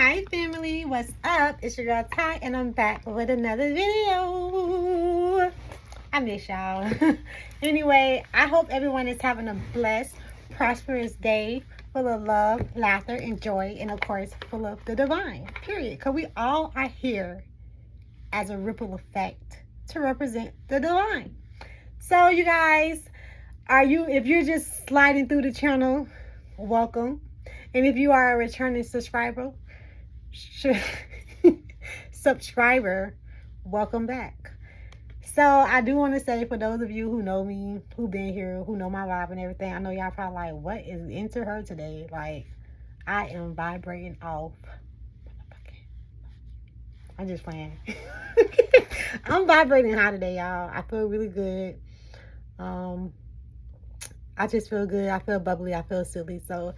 Hi family, what's up? It's your girl Ty and I'm back with another video. I miss y'all. Anyway, I hope everyone is having a blessed, prosperous day full of love, laughter, and joy, and of course, full of the divine, period. Because we all are here as a ripple effect to represent the divine. So you guys, if you're just sliding through the channel, welcome. And if you are a returning subscriber, welcome back. So I do want to say, for those of you who know me, who been here, who know my vibe and everything, I know y'all probably like, what is into her today? Like, I am vibrating off. I'm just playing. I'm vibrating high today, y'all. I feel really good. I just feel good. I feel bubbly. I feel silly. So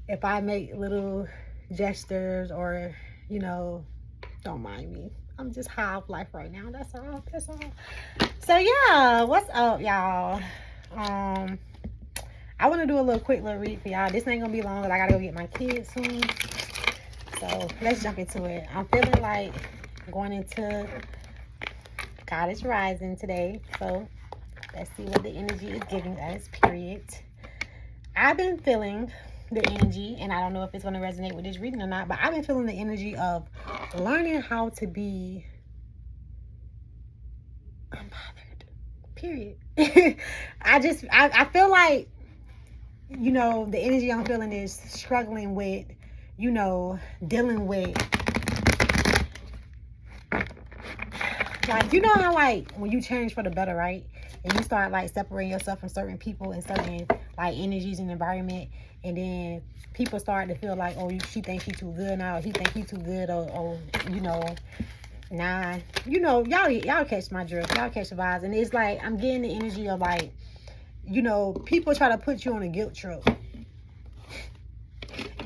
if I make little gestures or, don't mind me. I'm just high off life right now. That's all. That's all. So yeah, what's up, y'all? I want to do a quick little read for y'all. This ain't gonna be long, but I gotta go get my kids soon. So let's jump into it. I'm feeling like going into Goddess Rising today. So let's see what the energy is giving us, period. I've been feeling the energy, and I don't know if it's going to resonate with this reading or not, but I've been feeling the energy of learning how to be unbothered, period. I feel like, the energy I'm feeling is struggling with, dealing with, like, you know how, like, when you change for the better, right? And you start, like, separating yourself from certain people and certain, like, energies and environment, and then people start to feel like, oh, she thinks she's too good now, or he thinks he's too good, or nah. Y'all catch my drift. Y'all catch the vibes. And it's like, I'm getting the energy of, like, people try to put you on a guilt trip.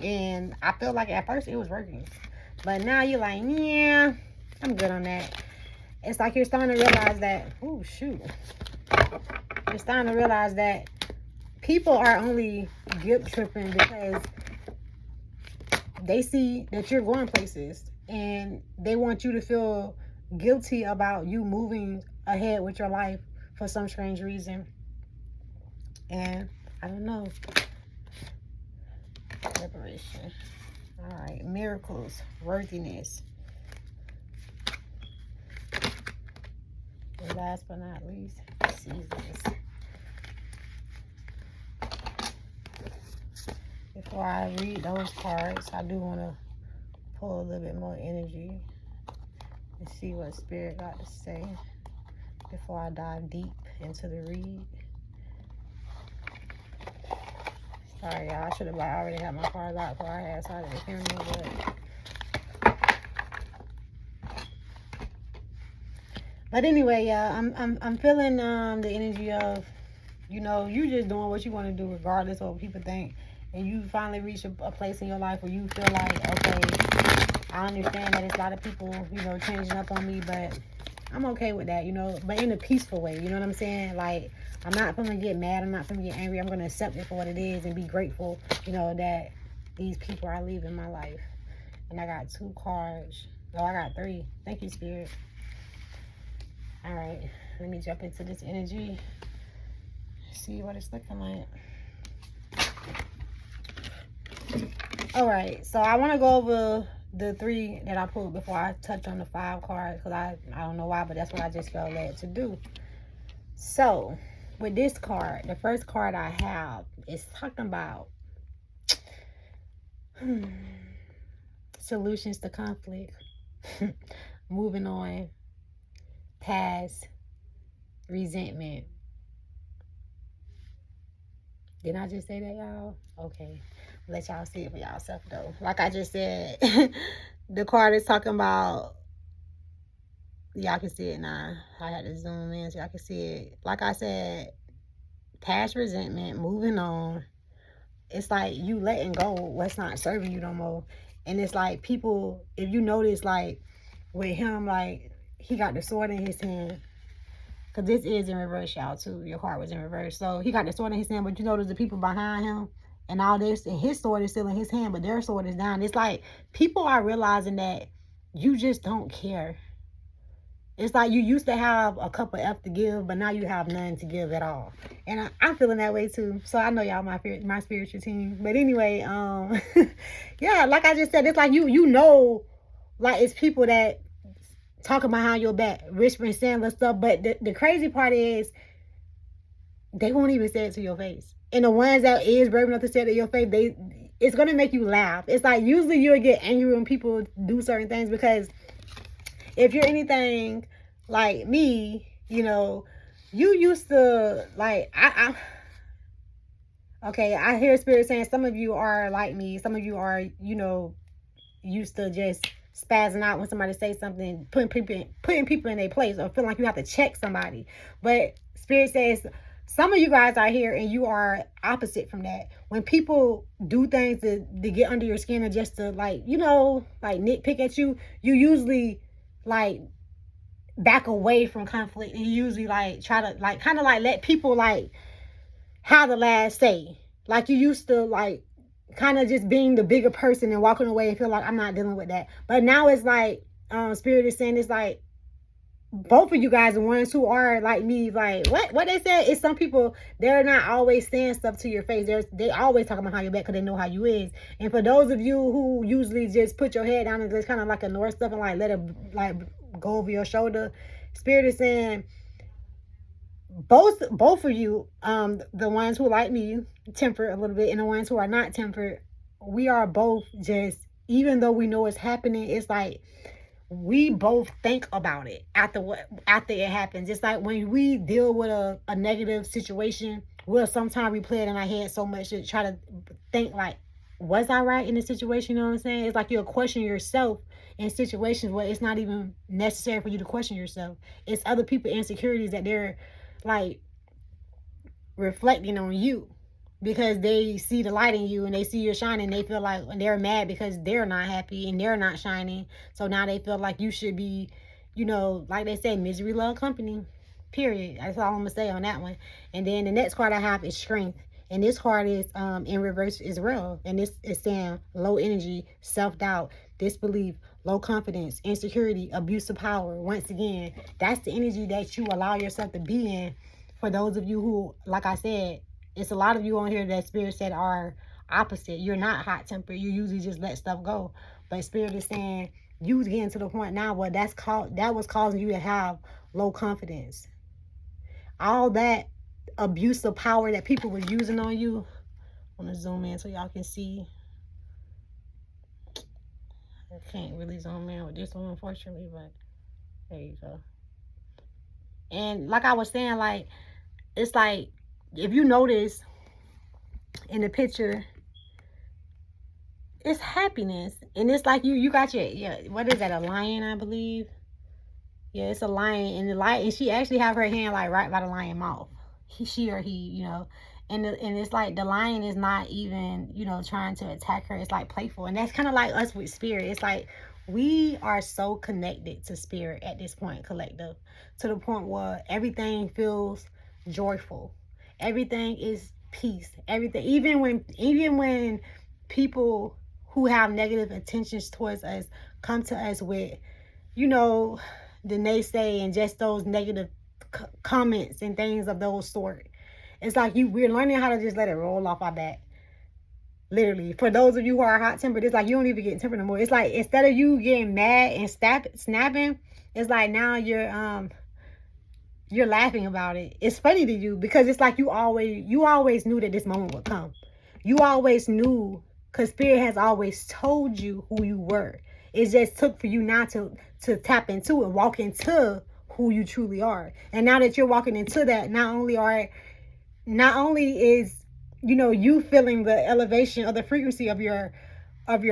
And I feel like at first it was working. But now you're like, yeah, I'm good on that. It's like you're starting to realize that, oh, shoot. You're starting to realize that people are only guilt tripping because they see that you're going places and they want you to feel guilty about you moving ahead with your life for some strange reason. And I don't know. Liberation. All right. Miracles. Worthiness. And last but not least, seasons. Before I read those cards, I do want to pull a little bit more energy and see what Spirit got to say before I dive deep into the read. Sorry, y'all. I should have already had my cards out before I had started the camera, but anyway, yeah, I'm feeling the energy of, you just doing what you want to do regardless of what people think. And you finally reach a place in your life where you feel like, okay, I understand that it's a lot of people, changing up on me, but I'm okay with that, but in a peaceful way, you know what I'm saying? Like, I'm not going to get mad. I'm not going to get angry. I'm going to accept it for what it is and be grateful, that these people are leaving my life. And I got 2 cards. No, I got 3. Thank you, Spirit. All right, let me jump into this energy. See what it's looking like. All right, so I want to go over the 3 that I pulled before I touch on the 5 cards, because I don't know why, but that's what I just felt led to do. So with this card, the first card I have is talking about solutions to conflict, moving on past resentment. Didn't I just say that, y'all? Okay. Let y'all see it for y'allself, though. Like I just said, the card is talking about, y'all can see it now. I had to zoom in so y'all can see it. Like I said, past resentment, moving on. It's like you letting go what's not serving you no more. And it's like people, if you notice, like with him, like he got the sword in his hand. Because this is in reverse, y'all, too. Your card was in reverse. So he got the sword in his hand, but you notice the people behind him and all this, and his sword is still in his hand, but their sword is down. It's like people are realizing that you just don't care. It's like you used to have a cup of F to give, but now you have none to give at all. And I'm feeling that way too. So I know y'all my spiritual team. But anyway, yeah, like I just said, it's like you know, like it's people that talking behind your back, whispering, saying stuff. But the crazy part is they won't even say it to your face. And the ones that is brave enough to say it to your face, it's gonna make you laugh. It's like usually you'll get angry when people do certain things, because if you're anything like me, you know, you used to like okay, I hear spirit saying some of you are like me, some of you are, you know, used to just spazzing out when somebody say something, putting people in their place, or feeling like you have to check somebody. But spirit says some of you guys are here and you are opposite from that. When people do things to get under your skin, or just to, like, you know, like nitpick at you, you usually like back away from conflict, and you usually like try to like kind of like let people like have the last say. Like you used to like kind of just being the bigger person and walking away and feel like I'm not dealing with that. But now it's like spirit is saying, it's like both of you guys, the ones who are like me, like what they said is some people, they're not always saying stuff to your face. They always talking behind your back because they know how you is. And for those of you who usually just put your head down and just kind of like ignore stuff and like let it like go over your shoulder, spirit is saying both of you, the ones who like me, tempered a little bit, and the ones who are not tempered, we are both just, even though we know it's happening, it's like we both think about it after it happens. It's like when we deal with a negative situation, we'll sometimes replay it in our head so much to try to think like, was I right in the situation? You know what I'm saying? It's like you'll question yourself in situations where it's not even necessary for you to question yourself. It's other people's insecurities that they're like reflecting on you, because they see the light in you and they see you're shining. They feel like they're mad because they're not happy and they're not shining. So now they feel like you should be, you know, like they say, misery love company, period. That's all I'm gonna say on that one. And then the next card I have is strength. And this card is in reverse as well. And this is saying low energy, self-doubt, disbelief, low confidence, insecurity, abuse of power. Once again, that's the energy that you allow yourself to be in. For those of you who, like I said, it's a lot of you on here that spirit said are opposite. You're not hot tempered. You usually just let stuff go. But spirit is saying you getting to the point now where that was causing you to have low confidence. All that abuse of power that people were using on you. I'm gonna zoom in so y'all can see. I can't really zoom in with this one, unfortunately, but there you go. And like I was saying, like, it's like, if you notice in the picture, it's happiness. And it's like you got your, yeah, what is that, a lion, I believe? Yeah, it's a lion. And the lion, and she actually have her hand like right by the lion mouth. She or he, you know. And it's like the lion is not even, you know, trying to attack her. It's like playful. And that's kind of like us with spirit. It's like we are so connected to spirit at this point, collective, to the point where everything feels joyful. Everything is peace. Everything, even when people who have negative intentions towards us come to us with, you know, the naysay and just those negative comments and things of those sort. It's like we're learning how to just let it roll off our back. Literally. For those of you who are hot-tempered, it's like you don't even get tempered no more. It's like instead of you getting mad and snapping, it's like now you're laughing about it. It's funny to you because it's like you always knew that this moment would come. You always knew, because spirit has always told you who you were. It just took for you now to tap into it, walk into who you truly are. And now that you're walking into that, not only is, you know, you feeling the elevation of the frequency of your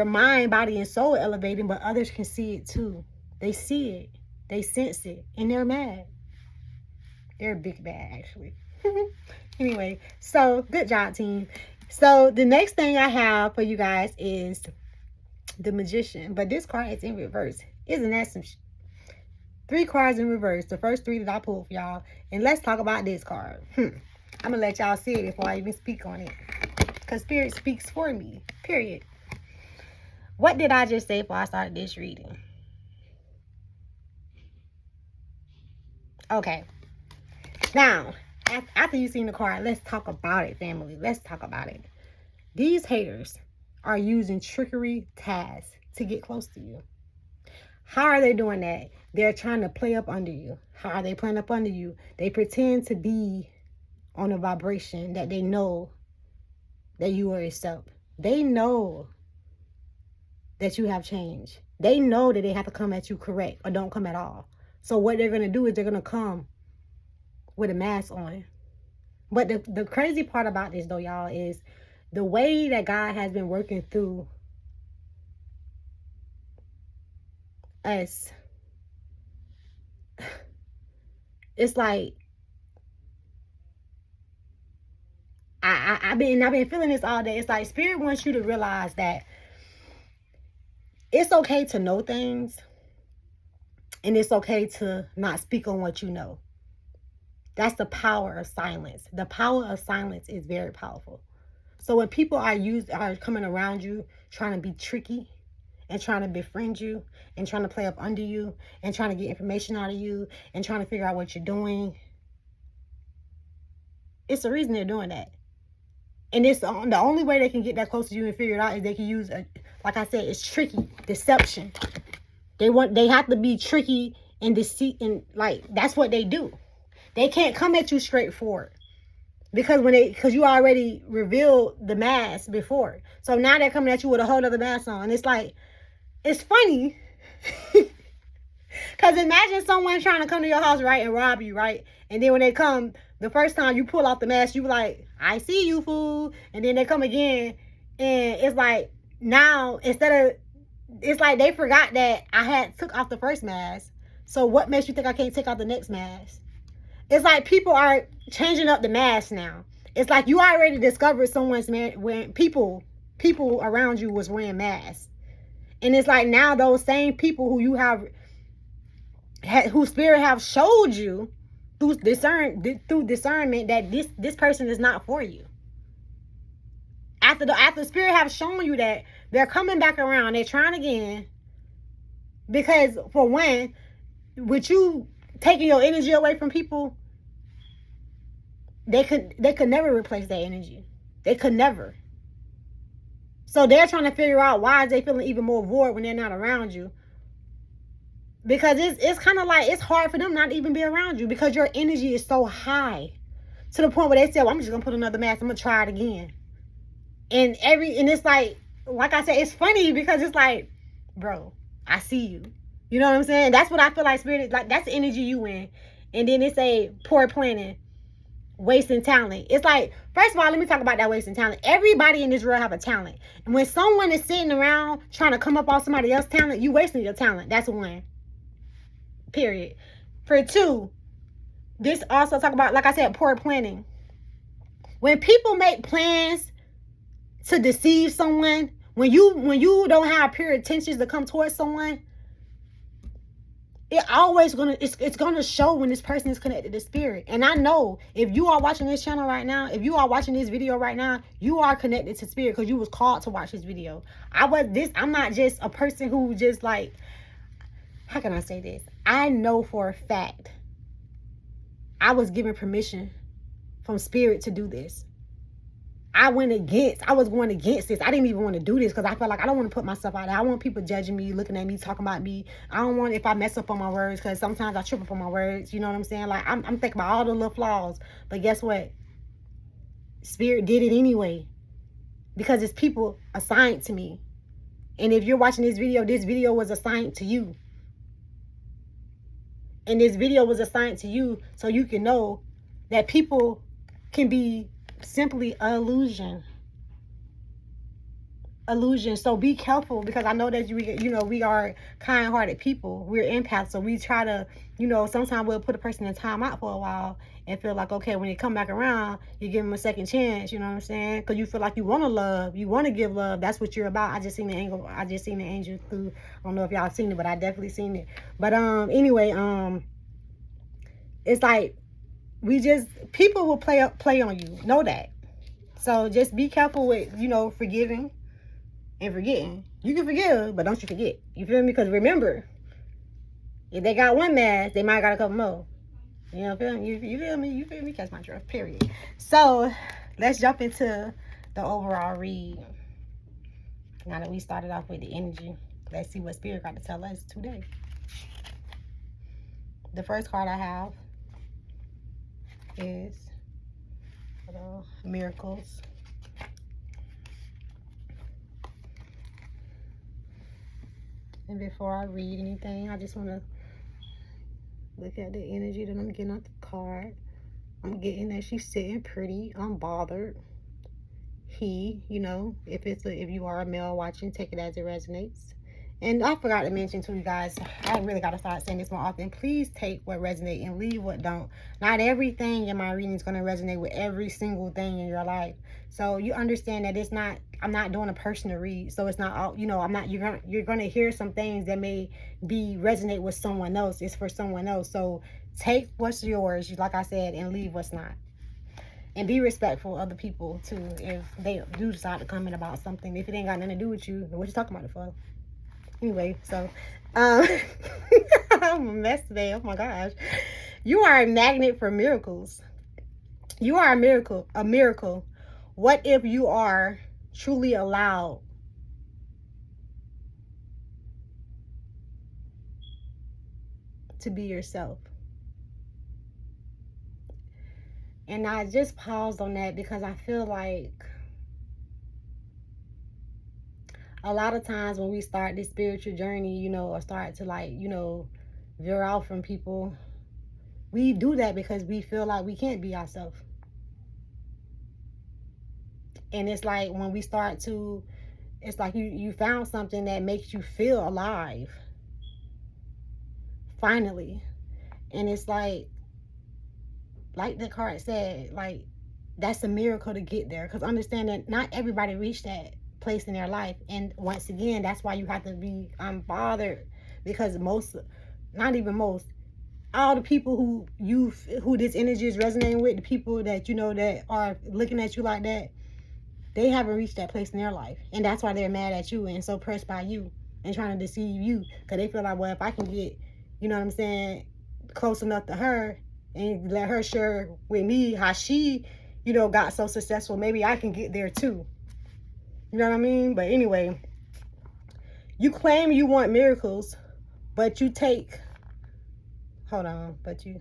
mind, body, and soul elevating, but others can see it too. They see it, they sense it, and they're mad. They're big mad, actually. Anyway, so good job, team. So the next thing I have for you guys is the Magician, but this card is in reverse. Isn't that some 3 cards in reverse, the first 3 that I pulled for y'all. And let's talk about this card. I'm gonna let y'all see it before I even speak on it. because Spirit speaks for me, period. What did I just say before I started this reading? Okay. Now, after you've seen the card, let's talk about it, family. Let's talk about it. These haters are using trickery tasks to get close to you. How are they doing that? They're trying to play up under you. How are they playing up under you? They pretend to be on a vibration that they know that you are accept. They know that you have changed. They know that they have to come at you correct or don't come at all. So what they're going to do is they're going to come with a mask on. But the crazy part about this, though, y'all, is the way that God has been working through us. It's like I've been feeling this all day. It's like Spirit wants you to realize that it's okay to know things, and it's okay to not speak on what you know. That's the power of silence. The power of silence is very powerful. So when people are coming around you trying to be tricky and trying to befriend you and trying to play up under you and trying to get information out of you and trying to figure out what you're doing, it's the reason they're doing that. And it's the only way they can get that close to you and figure it out is they can use, like I said, it's tricky, deception. They have to be tricky and deceit, and like that's what they do. They can't come at you straightforward because you already revealed the mask before. So now they're coming at you with a whole other mask on. And it's like, it's funny. Because imagine someone trying to come to your house, right, and rob you, right? And then when they come, the first time you pull off the mask, you like, I see you, fool. And then they come again. And it's like, now, it's like they forgot that I had took off the first mask. So what makes you think I can't take off the next mask? It's like people are changing up the mask now. It's like you already discovered someone's wearing, people around you was wearing masks. And it's like now those same people who you have, whose Spirit have showed you through discernment that this person is not for you. After Spirit have shown you that, they're coming back around. They're trying again. Because for one, with you taking your energy away from people, they could never replace that energy. They could never. So they're trying to figure out why is they feeling even more void when they're not around you. Because it's kind of like it's hard for them not to even be around you because your energy is so high to the point where they say, well, I'm just gonna put another mask. I'm gonna try it again. And it's like I said, it's funny because it's like, bro, I see you. You know what I'm saying? That's what I feel like Spirit is like. That's the energy you in. And then they say poor planning, wasting talent. It's like, first of all, let me talk about that wasting talent. Everybody in this world have a talent. And when someone is sitting around trying to come up off somebody else's talent, you wasting your talent. That's one. Period. For two, this also talk about, like I said, poor planning. When people make plans to deceive someone, when you don't have pure intentions to come towards someone, it's gonna show when this person is connected to Spirit. And I know if you are watching this channel right now, if you are watching this video right now, you are connected to Spirit because you was called to watch this video. I'm not just a person who just like, how can I say this? I know for a fact I was given permission from Spirit to do this. I was going against this. I didn't even want to do this because I felt like I don't want to put myself out there. I want people judging me, looking at me, talking about me. I don't want if I mess up on my words because sometimes I trip up on my words. You know what I'm saying? Like I'm thinking about all the little flaws. But guess what? Spirit did it anyway because it's people assigned to me. And if you're watching this video was assigned to you. And this video was assigned to you so you can know that people can be simply illusion. So be careful because I know that we are kind-hearted people. We're empaths, so we try to, sometimes we'll put a person in time out for a while and feel like, okay, when they come back around, you give them a second chance. You know what I'm saying? Because you feel like you want to love, you want to give love. That's what you're about. I just seen the angel through. I don't know if y'all seen it, but I definitely seen it. But anyway, it's like people will play on you. Know that. So just be careful with, forgiving and forgetting. You can forgive, but don't you forget. You feel me? Because remember, if they got one mask, they might got a couple more. You know, feel me? You feel me? You feel me? Catch my drift, period. So let's jump into the overall read. Now that we started off with the energy, let's see what Spirit got to tell us today. The first card I have is Miracles. And before I read anything, I just want to look at the energy that I'm getting out the card. I'm getting that she's sitting pretty, unbothered. He, if you are a male watching, take it as it resonates. And I forgot to mention to you guys, I really got to start saying this more often. Please take what resonates and leave what don't. Not everything in my reading is going to resonate with every single thing in your life. So you understand that I'm not doing a personal read. So it's not all, you're going to hear some things that may resonate with someone else. It's for someone else. So take what's yours, like I said, and leave what's not. And be respectful of the people too. If they do decide to comment about something, if it ain't got nothing to do with you, what you talking about it for? Anyway, so I'm a mess today. Oh my gosh. You are a magnet for miracles. You are a miracle. A miracle. What if you are truly allowed to be yourself? And I just paused on that because I feel like a lot of times when we start this spiritual journey, or start to veer off from people, we do that because we feel like we can't be ourselves. And it's like when we start to, it's like you found something that makes you feel alive. Finally. And it's like the card said, that's a miracle to get there. Because understand that not everybody reached that place in their life. And once again, that's why you have to be unbothered. Because not even most, all the people who this energy is resonating with, the people that that are looking at you like that, they haven't reached that place in their life. And that's why they're mad at you and so pressed by you and trying to deceive you. Because they feel like, well, if I can get, close enough to her and let her share with me how she, got so successful, maybe I can get there too. You know what I mean? But anyway, you claim you want miracles, but you take, you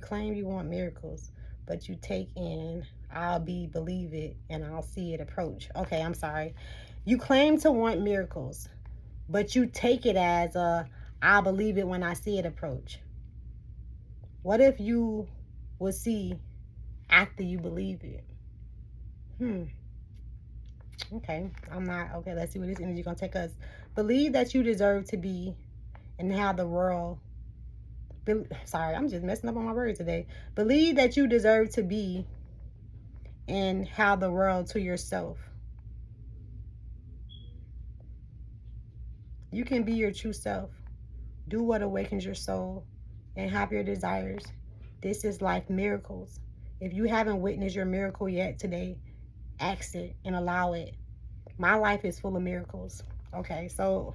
claim you want miracles, but you take in, I'll believe it, and I'll see it approach. Okay, I'm sorry. You claim to want miracles, but you take it as I'll believe it when I see it approach. What if you will see after you believe it? Okay, let's see where this energy gonna take us. Believe that you deserve to be and how the world, sorry, I'm just messing up on my words today. Believe that you deserve to be and how the world to yourself. You can be your true self. Do what awakens your soul and have your desires. This is life miracles. If you haven't witnessed your miracle yet today, ask it and allow it. My life is full of miracles. Okay, so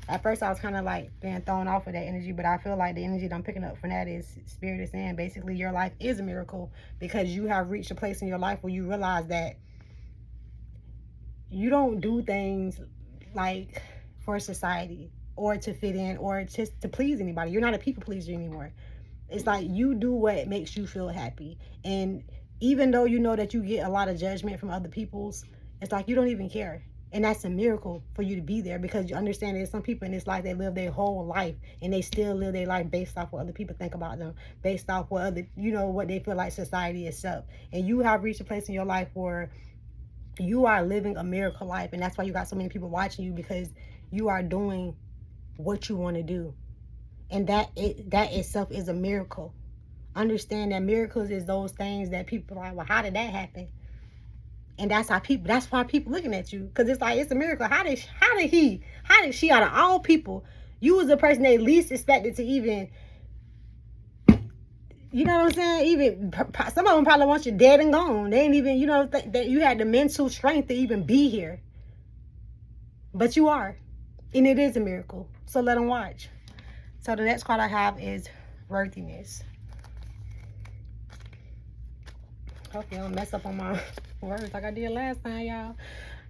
at first I was kind of being thrown off of that energy, but I feel like the energy that I'm picking up from that is Spirit is saying basically your life is a miracle because you have reached a place in your life where you realize that you don't do things for society or to fit in or just to please anybody. You're not a people pleaser anymore. It's like you do what makes you feel happy. And even though you know that you get a lot of judgment from other people's, it's like you don't even care. And that's a miracle for you to be there because you understand there's some people in this life, they live their whole life and they still live their life based off what other people think about them, based off what other, what they feel like society accepts. And you have reached a place in your life where you are living a miracle life. And that's why you got so many people watching you, because you are doing what you want to do. And that itself is a miracle. Understand that miracles is those things that people are like, well, how did that happen? And that's why people looking at you, because it's like, it's a miracle. How did she, out of all people, you was the person they least expected to even, you know what I'm saying? Even some of them probably want you dead and gone. They ain't even, you know, that you had the mental strength to even be here. But you are. And it is a miracle. So let them watch. So the next card I have is worthiness. Hope you don't mess up on my words like I did last time, y'all.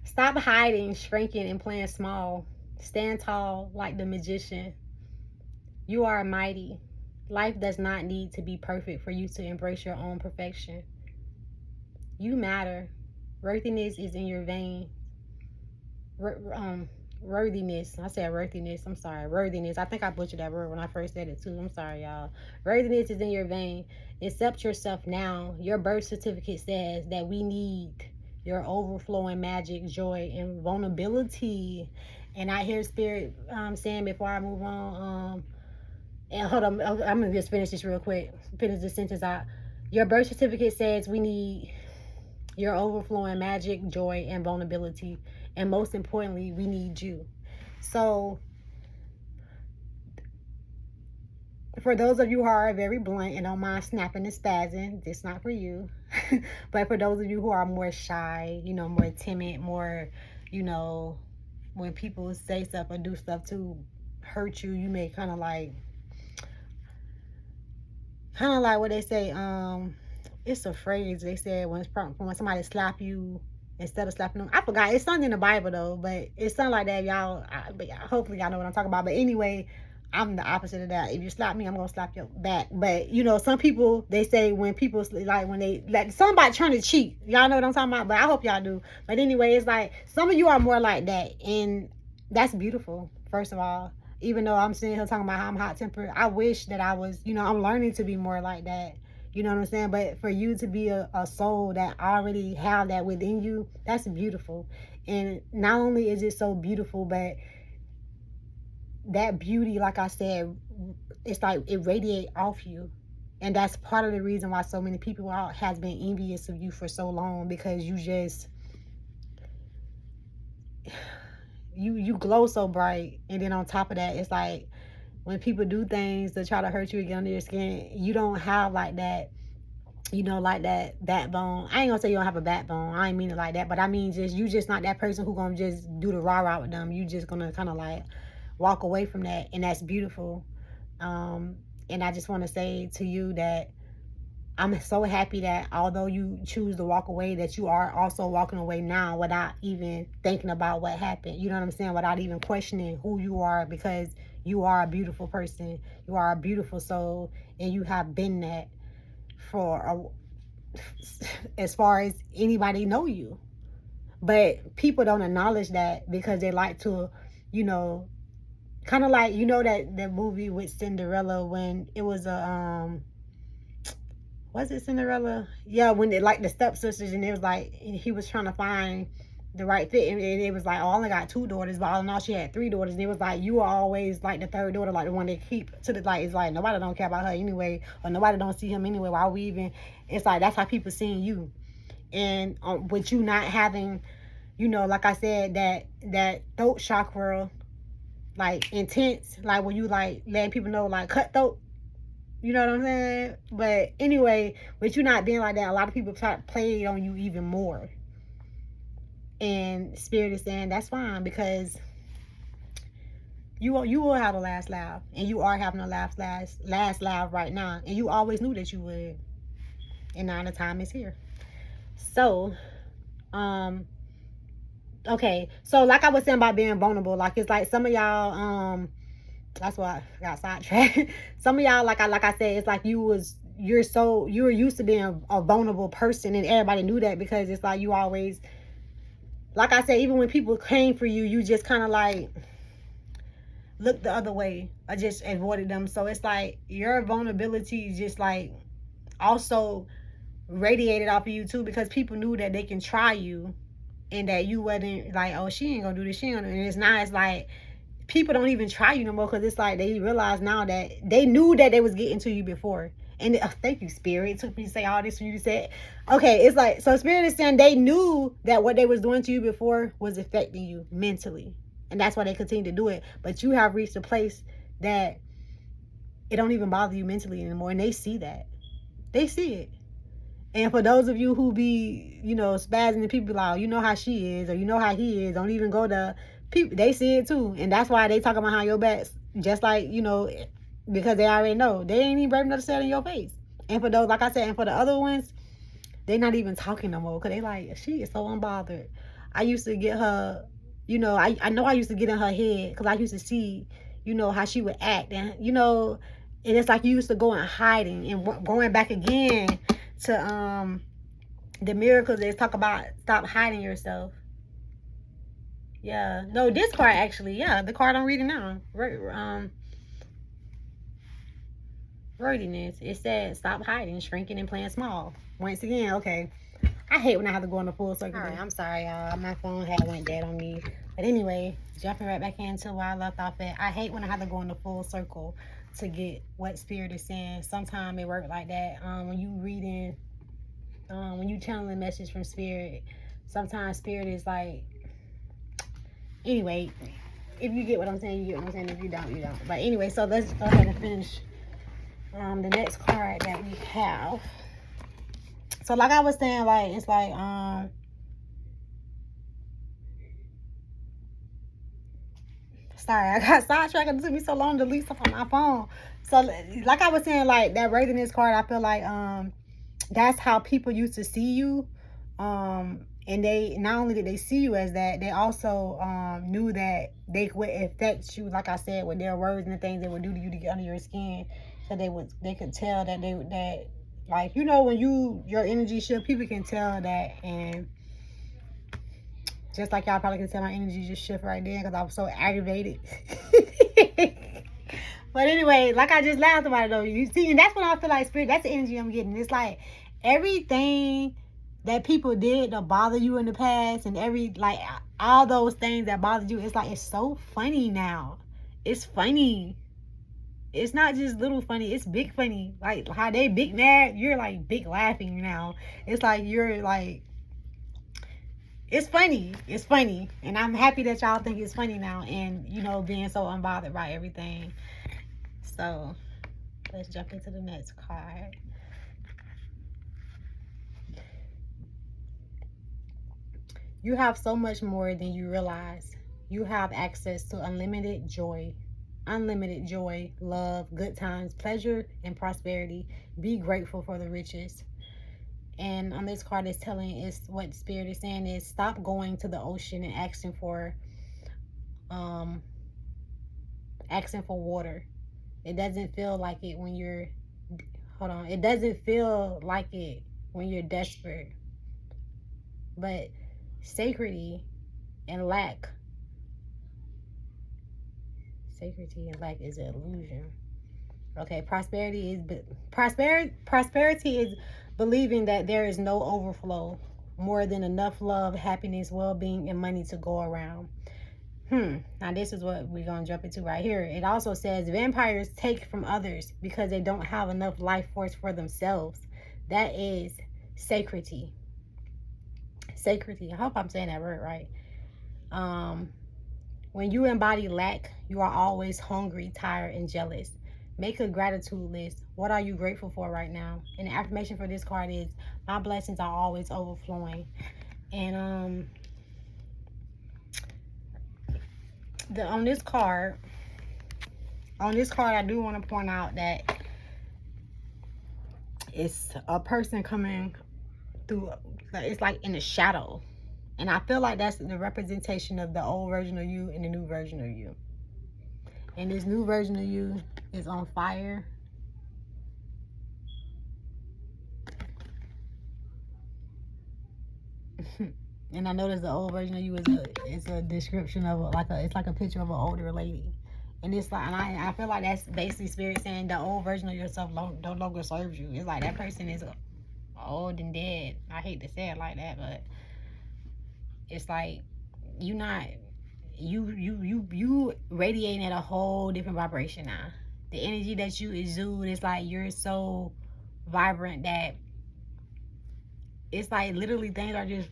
Stop hiding, shrinking, and playing small. Stand tall like the magician. You are mighty. Life does not need to be perfect for you to embrace your own perfection. You matter. Worthiness is in your vein. Worthiness. I said worthiness. I'm sorry. Worthiness. I think I butchered that word when I first said it too. I'm sorry, y'all. Worthiness is in your vein. Accept yourself now. Your birth certificate says that we need your overflowing magic, joy, and vulnerability. And I hear Spirit saying before I move on, and hold on, I'm going to just finish this real quick. Finish this sentence out. Your birth certificate says we need your overflowing magic, joy, and vulnerability. And most importantly, we need you. So for those of you who are very blunt and don't mind snapping and spazzing, this not for you. But for those of you who are more shy, you know, more timid, more, you know, when people say stuff or do stuff to hurt you, you may kind of like what they say, it's a phrase they said when somebody slap you instead of slapping them. I forgot. It's something in the Bible though, but it's something like that, y'all. But hopefully y'all know what I'm talking about. But anyway, I'm the opposite of that. If you slap me, I'm gonna slap your back. But you know, some people, they say when people like when they like somebody trying to cheat. Y'all know what I'm talking about. But I hope y'all do. But anyway, it's like some of you are more like that, and that's beautiful. First of all, even though I'm sitting here talking about how I'm hot tempered, I wish that I was. You know, I'm learning to be more like that. You know what I'm saying? But for you to be a soul that already have that within you, that's beautiful. And not only is it so beautiful, but that beauty, like I said, it's like it radiates off you. And that's part of the reason why so many people out has been envious of you for so long, because you just you glow so bright. And then on top of that, it's like when people do things to try to hurt you or get under your skin, you don't have like that, you know, like that backbone. I ain't gonna say you don't have a backbone. I ain't mean it like that. But I mean just you just not that person who gonna just do the rah-rah with them. You just gonna kind of like walk away from that. And that's beautiful. And I just want to say to you that I'm so happy that although you choose to walk away, that you are also walking away now without even thinking about what happened. You know what I'm saying? Without even questioning who you are, because you are a beautiful person. You are a beautiful soul, and you have been that for as far as anybody know you. But people don't acknowledge that because they like to, you know, kind of like, you know, that movie with Cinderella when it was a was it Cinderella? Yeah, when they like the stepsisters, and it was like he was trying to find the right fit, and it was like, oh, I only got 2 daughters, but all in all she had 3 daughters, and it was like you are always like the third daughter, like the one they keep to the, like, it's like nobody don't care about her anyway, or nobody don't see him anyway. Why we even? It's like that's how people seeing you, and with you not having, you know, like I said, that throat chakra, like intense, like when you like letting people know, like cutthroat. You know what I'm saying? But anyway, with you not being like that, a lot of people try to play on you even more. And Spirit is saying that's fine, because you will have a last laugh, and you are having a last laugh right now, and you always knew that you would. And now the time is here. So, okay. So like I was saying about being vulnerable, like it's like some of y'all, that's why I got sidetracked. Some of y'all, like I said, it's like you were used to being a vulnerable person, and everybody knew that, because it's like you always, like I said, even when people came for you, you just kind of like looked the other way or just avoided them. So it's like your vulnerability just like also radiated off of you too, because people knew that they can try you, and that you wasn't like, oh, she ain't gonna do this, she ain't gonna do this. And it's like people don't even try you no more, because it's like they realize now that they knew that they was getting to you before. And thank you, Spirit. It took me to say all this for you to say, okay, it's like, so Spirit is saying they knew that what they was doing to you before was affecting you mentally, and that's why they continue to do it. But you have reached a place that it don't even bother you mentally anymore, and they see that. They see it. And for those of you who be, you know, spazzing and people like, oh, you know how she is or you know how he is, don't even go to people. They see it too. And that's why they talking behind your backs. Just like, you know, because they already know. They ain't even brave enough to say it in your face. And for those, like I said, and for the other ones, they not even talking no more. Because they like, she is so unbothered. I used to get her, you know, I know I used to get in her head because I used to see, you know, how she would act. And, you know, and it's like you used to go in hiding and going back again to the miracles they talk about. Stop hiding yourself. Yeah, no, this card actually, yeah, the card I'm reading now, worthiness. It said stop hiding, shrinking, and playing small. Once again, okay, I hate when I have to go in the full circle. All right, I'm sorry, y'all, my phone had went dead on me. But anyway, jumping right back into where I left off at, I hate when I have to go in the full circle to get what spirit is saying. Sometimes it works like that. When you reading, when you channeling a message from spirit, sometimes spirit is like, anyway, if you get what I'm saying, you get what I'm saying. If you don't, you don't. But anyway, so let's go ahead and finish the next card that we have. So like I was saying, like it's like sorry, I got sidetracked. It took me so long to delete stuff on my phone. So like I was saying, like that worthiness card, I feel like that's how people used to see you. And they not only did they see you as that, they also knew that they would affect you, like I said, with their words and the things they would do to you to get under your skin. So they could tell that like, you know, when your energy shift, people can tell that. And just like y'all probably can tell my energy just shift right there because I was so aggravated. But anyway, like I just laughed about it though. You see, and that's when I feel like spirit, that's the energy I'm getting. It's like everything that people did to bother you in the past and like all those things that bothered you, it's like it's so funny now. It's funny. It's not just little funny, it's big funny. Like how they big mad, you're like big laughing now. It's like you're like, it's funny. It's funny. And I'm happy that y'all think it's funny now and, you know, being so unbothered by everything. So let's jump into the next card. You have so much more than you realize. You have access to unlimited joy, love, good times, pleasure, and prosperity. Be grateful for the riches. And on this card is telling is what spirit is saying is stop going to the ocean and asking for water. It doesn't feel like it when you're it doesn't feel like it when you're desperate. But sacredity and lack is an illusion. Okay, prosperity is believing that there is no overflow, more than enough love, happiness, well-being, and money to go around. Now this is what we're gonna jump into right here. It also says vampires take from others because they don't have enough life force for themselves. That is sacredity. I hope I'm saying that word right. When you embody lack, you are always hungry, tired, and jealous. Make a gratitude list. What are you grateful for right now? And the affirmation for this card is, my blessings are always overflowing. And on this card, I do want to point out that it's a person coming through. It's like in the shadow. And I feel like that's the representation of the old version of you and the new version of you. And this new version of you is on fire. And I noticed the old version of you is a description of it's like a picture of an older lady. And it's like, and I feel like that's basically spirit saying the old version of yourself no longer serves you. It's like that person is old and dead. I hate to say it like that, but it's like you radiating at a whole different vibration now. The energy that you exude is like you're so vibrant that it's like literally things are just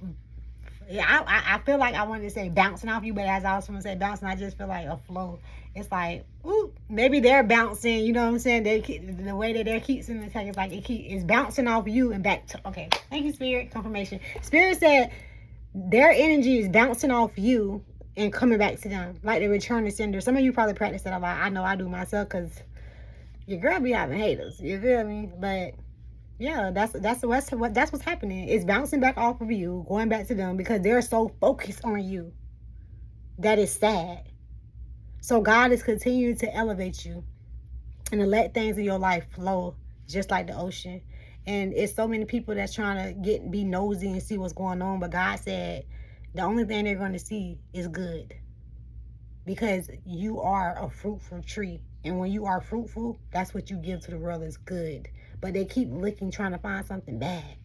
Yeah, I feel like I wanted to say bouncing off you, but as I was going to say bouncing, I just feel like a flow. It's like, ooh, maybe they're bouncing. You know what I'm saying? The way that they're keeping the tag is like it's bouncing off you and back to. Okay, thank you, Spirit. Confirmation. Spirit said their energy is bouncing off you and coming back to them, like the return to sender. Some of you probably practice that a lot. I know I do myself because your girl be having haters. You feel me? But yeah, that's what's happening. It's bouncing back off of you, going back to them because they're so focused on you. That is sad. So God is continuing to elevate you and to let things in your life flow just like the ocean. And it's so many people that's trying to be nosy and see what's going on, but God said the only thing they're going to see is good because you are a fruitful tree. And when you are fruitful, that's what you give to the world is good. But they keep looking, trying to find something bad.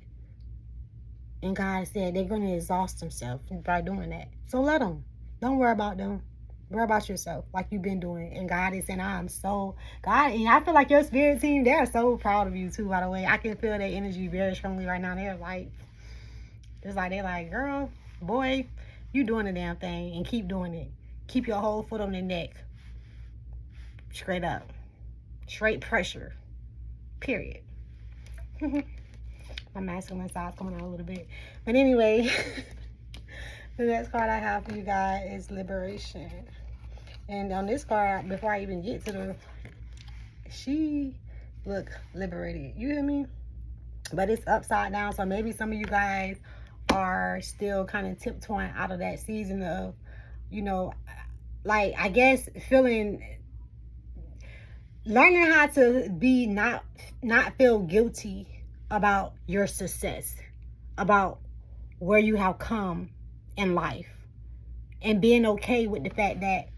And God said they're going to exhaust themselves by doing that. So let them. Don't worry about them. Worry about yourself like you've been doing. And God is saying, I'm so, God, and I feel like your spirit team, they're so proud of you too, by the way. I can feel their energy very strongly right now. They're like, they're like, girl, boy, you doing the damn thing and keep doing it. Keep your whole foot on the neck. Straight up. Straight pressure. Period. My masculine side's coming out a little bit. But anyway, the next card I have for you guys is Liberation. And on this card, before I even get to she look liberated. You hear me? But it's upside down. So maybe some of you guys are still kind of tiptoeing out of that season of, you know, like, I guess learning how to be not feel guilty about your success, about where you have come in life, and being okay with the fact that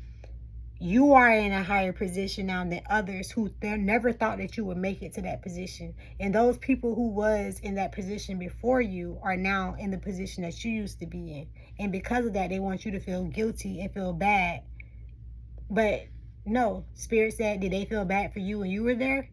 you are in a higher position now than others who they never thought that you would make it to that position. And those people who was in that position before you are now in the position that you used to be in. And because of that, they want you to feel guilty and feel bad. But no, Spirit said, did they feel bad for you when you were there?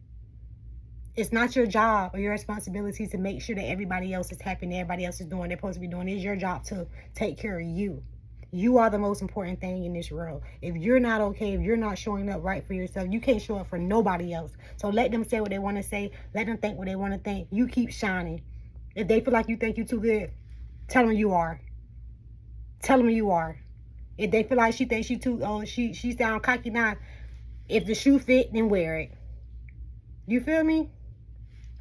It's not your job or your responsibility to make sure that everybody else is happy and everybody else is doing what they're supposed to be doing. It's your job to take care of you. You are the most important thing in this world. If you're not okay, if you're not showing up right for yourself, you can't show up for nobody else. So let them say what they want to say. Let them think what they want to think. You keep shining. If they feel like you think you're too good, tell them you are. Tell them you are. If they feel like she thinks she sound cocky now, if the shoe fit, then wear it. You feel me?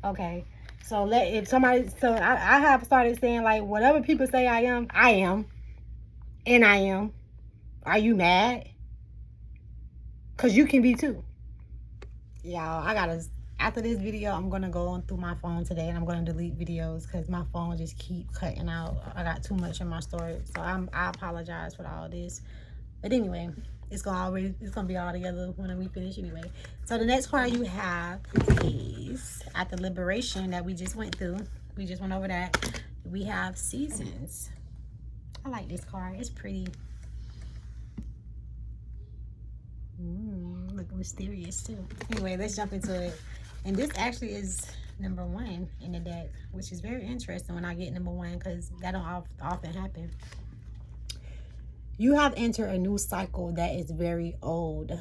Okay. So I have started saying, like, whatever people say I am, and I am. Are you mad? Because you can be too. Y'all, after this video, I'm going to go on through my phone today and I'm going to delete videos because my phone just keep cutting out. I got too much in my storage. So I apologize for all this. But anyway, it's gonna be all together when we finish anyway. So the next card you have is, at the Liberation that we just went through. We just went over that. We have Seasons. I like this card. It's pretty. Look mysterious too. Anyway, let's jump into it. And this actually is number 1 in the deck, which is very interesting when I get number 1 because that don't often happen. You have entered a new cycle that is very old.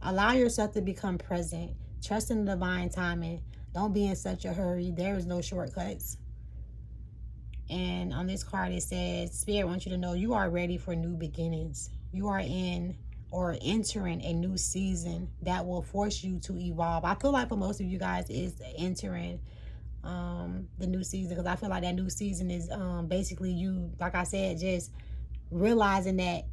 Allow yourself to become present. Trust in the divine timing. Don't be in such a hurry. There is no shortcuts. And on this card, it says, Spirit wants you to know you are ready for new beginnings. You are in or entering a new season that will force you to evolve. I feel like for most of you guys is entering the new season, because I feel like that new season is basically you, like I said, just realizing that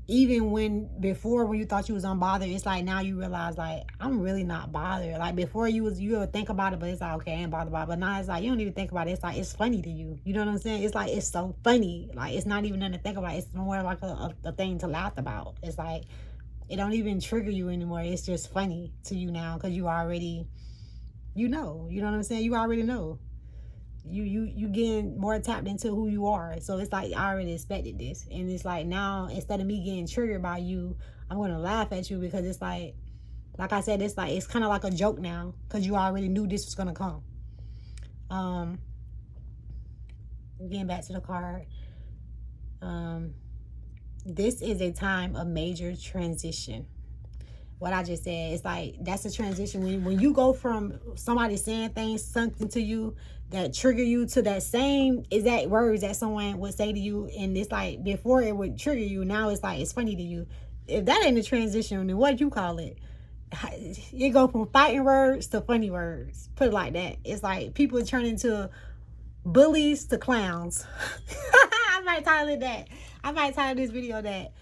even when you thought you was unbothered, it's like now you realize, like, I'm really not bothered. Like before you would think about it, but it's like, okay, I ain't bothered about it. But now it's like you don't even think about it. It's like it's funny to you. You know what I'm saying? It's like it's so funny. Like it's not even nothing to think about. It's more like a thing to laugh about. It's like it don't even trigger you anymore. It's just funny to you now because you already, you know what I'm saying? You already know. You getting more tapped into who you are. So it's like I already expected this. And it's like now instead of me getting triggered by you, I'm gonna laugh at you because it's like I said, it's like it's kind of like a joke now because you already knew this was gonna come. Getting back to the card. This is a time of major transition. What I just said, it's like that's a transition when you go from somebody saying things, something to you that trigger you, to that same exact words that someone would say to you, and it's like before it would trigger you, now it's like it's funny to you. If that ain't a transition, then what you call it? You go from fighting words to funny words. Put it like that. It's like people turn into bullies to clowns. I might title it that. I might title this video that.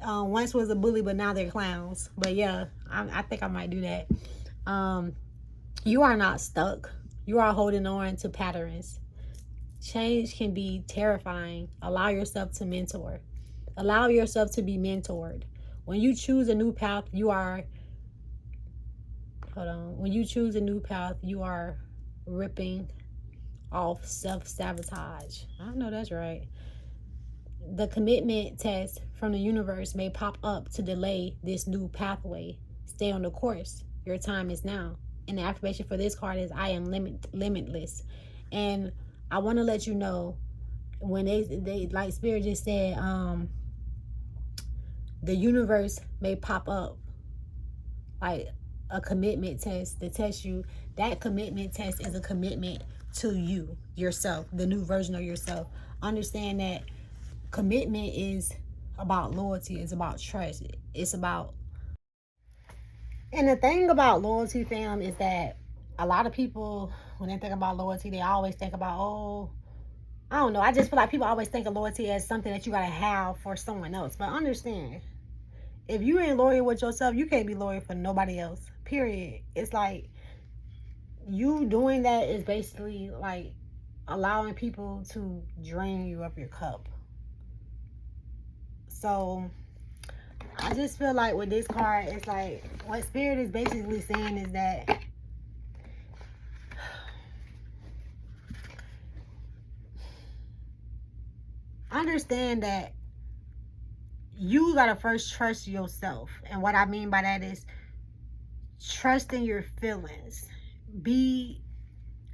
Once was a bully, but now they're clowns. But yeah, I think I might do that. You are not stuck. You are holding on to patterns. Change can be terrifying. Allow yourself to mentor. Allow yourself to be mentored. When you choose a new path, you are... Hold on. When you choose a new path, you are ripping off self-sabotage. I know that's right. The commitment test from the universe may pop up to delay this new pathway. Stay on the course. Your time is now. And the affirmation for this card is I am limitless. And I want to let you know, when they like Spirit just said, the universe may pop up like a commitment test to test you. That commitment test is a commitment to you, yourself, the new version of yourself. Understand that commitment is about loyalty. It's about trust. It's about... And the thing about loyalty, fam, is that a lot of people, when they think about loyalty, they always think about, oh, I don't know. I just feel like people always think of loyalty as something that you got to have for someone else. But understand, if you ain't loyal with yourself, you can't be loyal for nobody else, period. It's like you doing that is basically like allowing people to drain you of your cup. So I just feel like with this card, it's like what Spirit is basically saying is that understand that you gotta first trust yourself. And what I mean by that is trusting your feelings. Be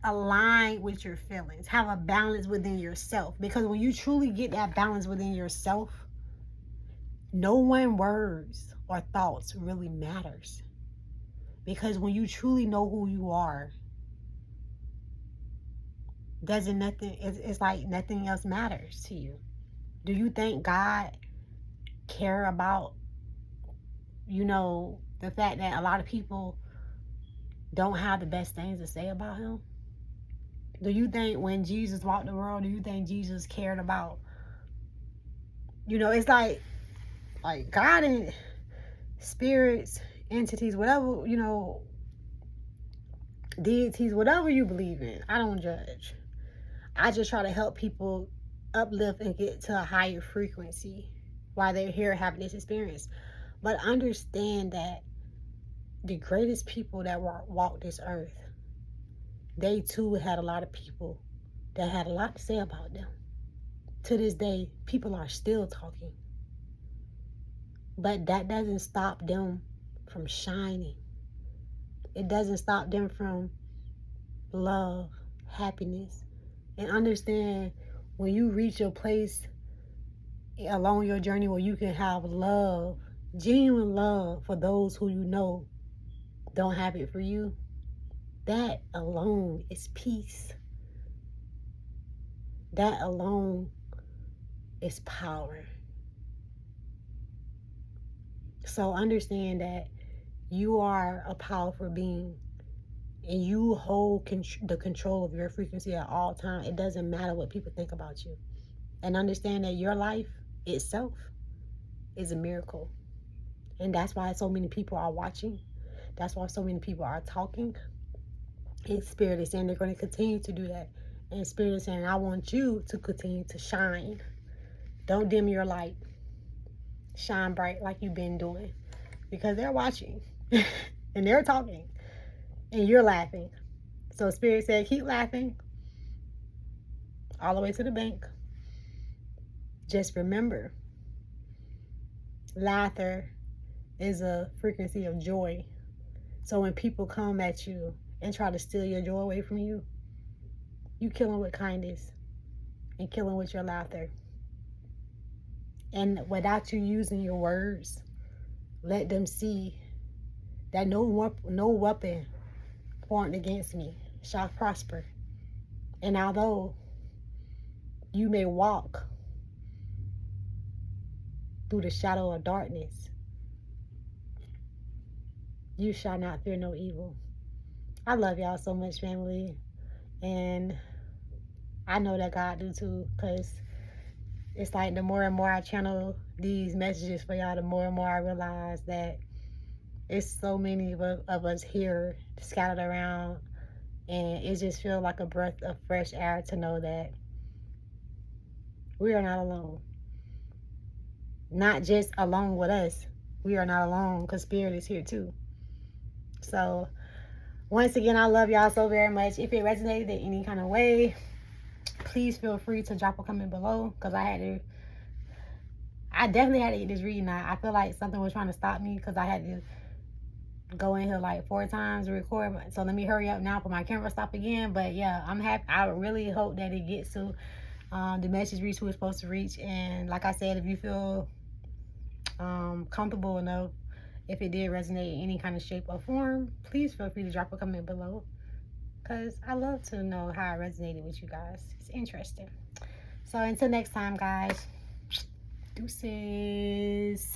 aligned with your feelings. Have a balance within yourself. Because when you truly get that balance within yourself, no one words or thoughts really matters. Because when you truly know who you are, it's like nothing else matters to you. Do you think God care about, the fact that a lot of people don't have the best things to say about him? Do you think when Jesus walked the world, do you think Jesus cared about, it's like God and spirits, entities, whatever, deities, whatever you believe in. I don't judge. I just try to help people uplift and get to a higher frequency while they're here having this experience. But understand that the greatest people that walked this earth, they too had a lot of people that had a lot to say about them. To this day, people are still talking. But that doesn't stop them from shining. It doesn't stop them from love, happiness. And understand, when you reach your place along your journey where you can have love, genuine love for those who you know don't have it for you, that alone is peace. That alone is power. So understand that you are a powerful being, and you hold the control of your frequency at all times. It doesn't matter what people think about you. And understand that your life itself is a miracle. And that's why so many people are watching. That's why so many people are talking. And Spirit is saying they're going to continue to do that. And Spirit is saying, I want you to continue to shine. Don't dim your light. Shine bright like you've been doing. Because they're watching. And they're talking. And you're laughing. So Spirit said, keep laughing. All the way to the bank. Just remember, laughter is a frequency of joy. So when people come at you and try to steal your joy away from you, you kill them with kindness and kill them with your laughter. And without you using your words, let them see that no weapon formed against me shall prosper. And although you may walk through the shadow of darkness, you shall not fear no evil. I love y'all so much, family. And I know that God do too, because it's like the more and more I channel these messages for y'all, the more and more I realize that it's so many of us here scattered around, and it just feels like a breath of fresh air to know that we are not alone. Not just alone with us, we are not alone, because Spirit is here too. So once again, I love y'all so very much. If it resonated in any kind of way, please feel free to drop a comment below, because I definitely had to get this reading out. I feel like something was trying to stop me, because I had to go in here like 4 times to record. So let me hurry up now for my camera stop again. But yeah, I'm happy. I really hope that it gets to the message reach who it's supposed to reach. And like I said, if you feel comfortable enough, if it did resonate in any kind of shape or form, please feel free to drop a comment below, because I love to know how it resonated with you guys. It's interesting. So until next time, guys, deuces.